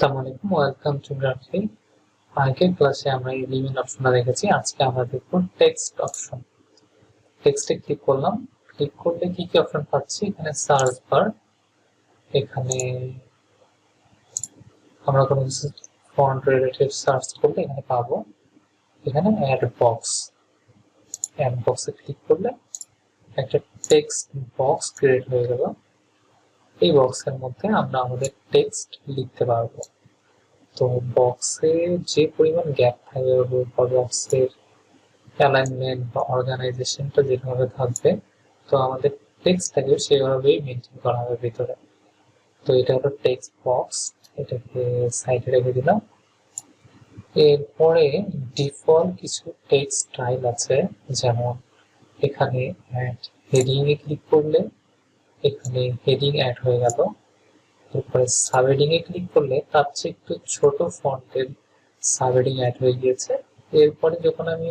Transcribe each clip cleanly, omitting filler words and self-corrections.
আসসালামু আলাইকুম, welcome to গ্রাফি। আগের ক্লাসে আমরা এলিমেন্ট অপশনটা দেখেছি। আজকে আমরা দেখব টেক্সট অপশন। টেক্সটে ক্লিক করলাম। ক্লিক করলে কি কি অপশন পাচ্ছি? এখানে সার্চ বার, এখানে আমরা কোনো কিছু ফন্ট রিলেটেড সার্চ করলে এখানে পাবো। এখানে অ্যাড বক্স, অ্যাড বক্সে ক্লিক করলে একটা টেক্সট বক্স ক্রিয়েট হয়ে গেল। এই বক্সের মধ্যে আমরা আমাদের টেক্সট লিখতে পারবো। তো বক্সে যে পরিমাণ গ্যাপ থাকবে বা বক্সের অ্যালাইনমেন্ট বা অর্গানাইজেশনটা যেভাবে থাকবে, তো আমাদের টেক্সটটাকে সেভাবেই মেনটেন করা হবে ভিতরে। তো এটা হলো টেক্সট বক্স, এটাকে সাইডে রেখে দিলাম। এরপরে ডিফল্ট কিছু টেক্সট স্টাইল আছে, যেমন এখানে অ্যাড হেডিং এ ক্লিক করলে এখানে হেডিং অ্যাড হয়ে গেল। এরপরে সাবহেডিং এ ক্লিক করলে তার চেয়ে একটু ছোট ফন্টের সাবহেডিং অ্যাড হয়ে গিয়েছে। এরপরে যখন আমি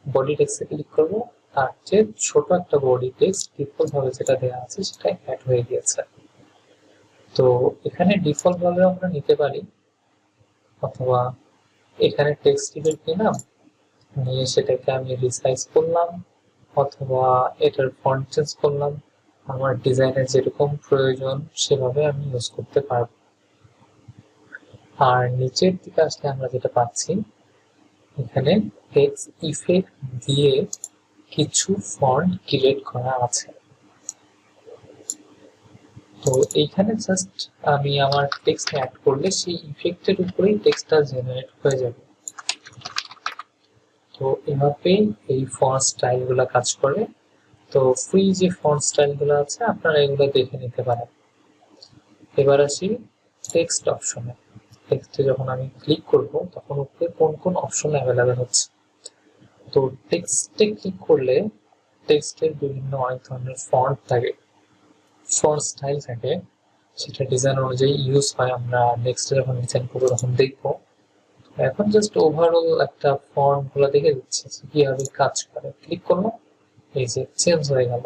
বডি টেক্সটে ক্লিক করবো, তার চেয়ে ছোট একটা বডি টেক্সট ডিফল্ট ভাবে যেটা দেওয়া আছে সেটা অ্যাড হয়ে গিয়েছে। তো এখানে ডিফল্ট ভাবে আমরা নিতে পারি, অথবা এখানে টেক্সট টেবিল নিলাম, নিয়ে সেটাকে আমি রিসাইজ করলাম, অথবা এটার ফন্ট চেঞ্জ করলাম। আমার ডিজাইনের যেরকম প্রয়োজন সেভাবে আমি ইউজ করতে পারবো। আর নিচের দিকে আসলে আমরা যেটা পাচ্ছি, এখানে টেক্সট ইফেক্ট দিয়ে কিছু ফন্ট ক্রিয়েট করা আছে। তো এইখানে জাস্ট আমি আমার টেক্সট অ্যাড করলে সেই ইফেক্টের উপরেই টেক্সটটা জেনারেট হয়ে যাবে। তো এভাবেই এই ফন্ট স্টাইল গুলা কাজ করে। তো ফ্রি যে ফন্ট স্টাইল গুলো আছে আপনারা এগুলো দেখে নিতে পারেন। এবার আসি টেক্সট অপশনে। টেক্সটে যখন আমি ক্লিক করব তখন উপরে কোন কোন অপশন অ্যাভেলেবেল হচ্ছে। তো টেক্সটে ক্লিক করলে টেক্সটের বিভিন্ন অনেক ধরনের ফন্ট থাকে, ফন্ট স্টাইল থাকে, সেটা ডিজাইন অনুযায়ী ইউজ হয়। আমরা নেক্সট যখন ডিজাইন করবো তখন দেখবো। এখন জাস্ট ওভারঅল একটা ফন্ট গুলো দেখে দিচ্ছি কিভাবে কাজ করে। ক্লিক করলো, এই যে চেঞ্জ হয়ে গেল,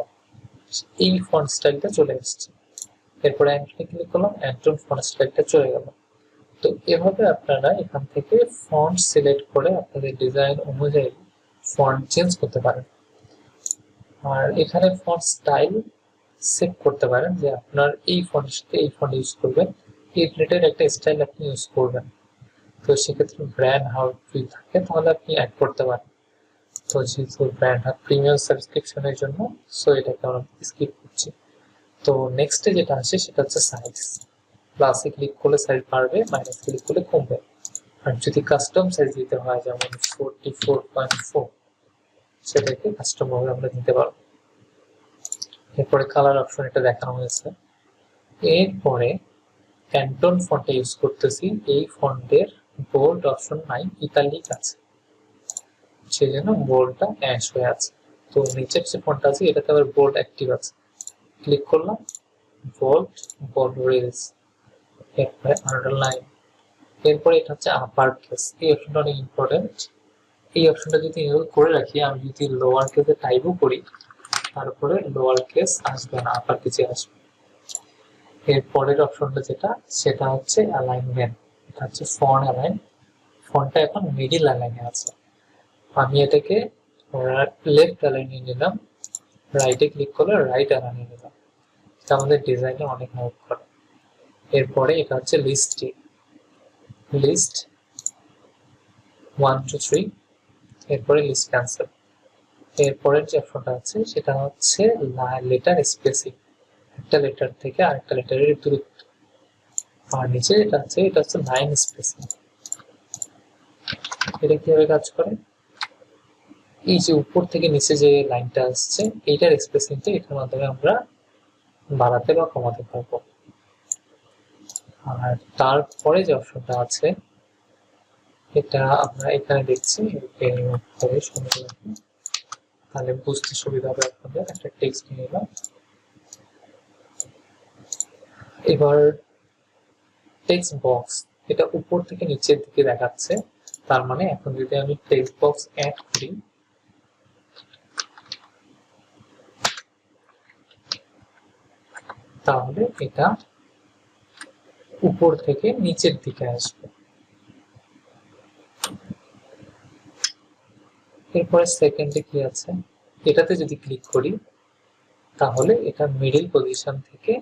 এই ফন্ট স্টাইলটা চলে এসছে। এরপরে অ্যান্টনে ক্লিক করলাম, অ্যান্টন ফন্ট স্টাইলটা চলে গেল। তো এভাবে আপনারা এখান থেকে ফন্ট সিলেক্ট করে আপনাদের ডিজাইন অনুযায়ী ফন্ট চেঞ্জ করতে পারেন। আর এখানে ফন্ট স্টাইল সেট করতে পারেন যে আপনার এই ফন্টের সাথে এই ফন্ট ইউজ করবেন, এই রিলেটেড একটা স্টাইল আপনি ইউজ করবেন। তো সেক্ষেত্রে ব্র্যান্ড হাব যদি থাকে তাহলে আপনি অ্যাড করতে পারেন। তো যেহেতু ব্র্যান্ড হাব প্রিমিয়াম সাবস্ক্রিপশনের জন্য, সো এটাকে আমরা স্কিপ করছি। তো নেক্সটে যেটা আসে সেটা হচ্ছে সাইজ। প্লাসে ক্লিক করলে সাইজ বাড়বে, মাইনাস ক্লিক করলে কমবে। আর যদি কাস্টম সাইজ দিতে হয়, যেমন 44.4, সেটাকে কাস্টম ভাবে আমরা দিতে পারবো। এরপরে কালার অপশন এটা দেখানো হয়েছে। এরপরে ক্যান্টন ফন্টে ইউজ করতেছি, এই ফন্টের বোল্ড অপশন নাই, ইতালিক আছে, সেই জন্য বোল্ডটা অ্যাশ হয়ে আছে। তো নিচের যে ফন্ট আছে এটাতে আবার বোল্ড অ্যাক্টিভ আছে। ক্লিক করলাম, বোল্ড, বোল্ড রেজ, এরপরে আন্ডারলাইন। এরপরে এটা হচ্ছে আপার কেস, এই অপশনটা অনেক ইম্পর্টেন্ট। এই অপশনটা যদি ইউজ করে রাখি, আমি যদি লোয়ার কেসে টাইপও করি তারপরে লোয়ার কেস আসবে না, আপার কেসে আসবে। এর পরের অপশনটা যেটা, সেটা হচ্ছে অ্যালাইনমেন্ট। এটা হচ্ছে ফন্ট অ্যালাইন। ফন্টটা এখন মিডিল অ্যালাইনে আছে। আমি এটাকে লেফট অ্যালাইনে নিলাম, রাইটে ক্লিক করলে রাইট অ্যালাইনে নিলাম। এটা আমাদের ডিজাইনে অনেক হেল্প করে। এরপরে এটা হচ্ছে লিস্টে, লিস্ট 1 2 3, এরপরে লিস্ট ক্যান্সেল। এরপরের যে অপশনটা আছে সেটা হচ্ছে লেটার স্পেসিং, একটা লেটার থেকে আরেকটা লেটারের দূরত্ব। আর নিচে যেটা আছে এটা হচ্ছে লাইন স্পেসিং। এটা কিভাবে কাজ করে, এই যে উপর থেকে নিচে যে লাইনটা আসছে এইটার স্পেসিংটা এটার মাধ্যমে আমরা বাড়াতে বা কমাতে পারবো। আর তারপরে যে অপশনটা আছে এটা আমরা এখানে দেখছি, তাহলে বুঝতে সুবিধা হবে আপনাদের। একটা টেক্সট নিয়ে নিলাম। এবার টেক্সট বক্স, এটা উপর থেকে নিচের দিকে দেখাচ্ছে, তার মানে এখন যদি আমি টেক্সট বক্স অ্যাড করি, তাহলে এটা উপর থেকে নিচের দিকে আসবে। এরপরে সেকেন্ডে কি আছে, এটাতে যদি ক্লিক করি তাহলে এটা মিডল পজিশন থেকে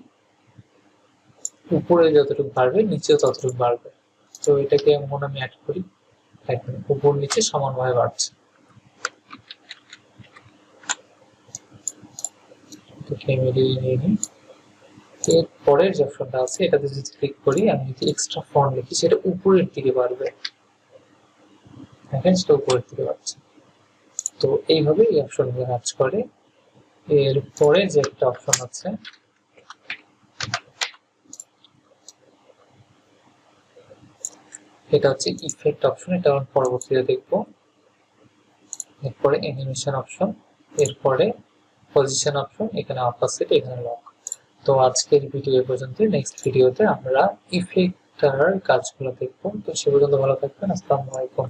উপরে যতটুকু বাড়বে নিচেও ততটুকু বাড়বে। তো এটাকে এমন আমি অ্যাড করি, একদম উপর নিচে সমানভাবে বাড়ছে। মিডিল নিয়ে নিই। এর পরের যে অপশনটা আছে এটাতে যদি ক্লিক করি, আমি যদি এক্সট্রা ফন্ট লিখি সেটা উপরের দিকে বাড়বে, দেখেন সেটা উপরের দিকে বাড়ছে। তো এইভাবে এই অপশনগুলো কাজ করে। এর পরে যে একটা অপশন আছে এটা হচ্ছে ইফেক্ট অপশন, এটা আমরা পরবর্তীতে দেখবো। এরপরে অ্যানিমেশন অপশন, এরপরে পজিশন অপশন, এখানে অপোজিট, এখানে লক। তো আজকের ভিডিও পর্যন্ত, নেক্সট ভিডিওতে আমরা ইফেক্টার কাজগুলো দেখবো। তো সে পর্যন্ত ভালো থাকবেন। আসসালামু আলাইকুম।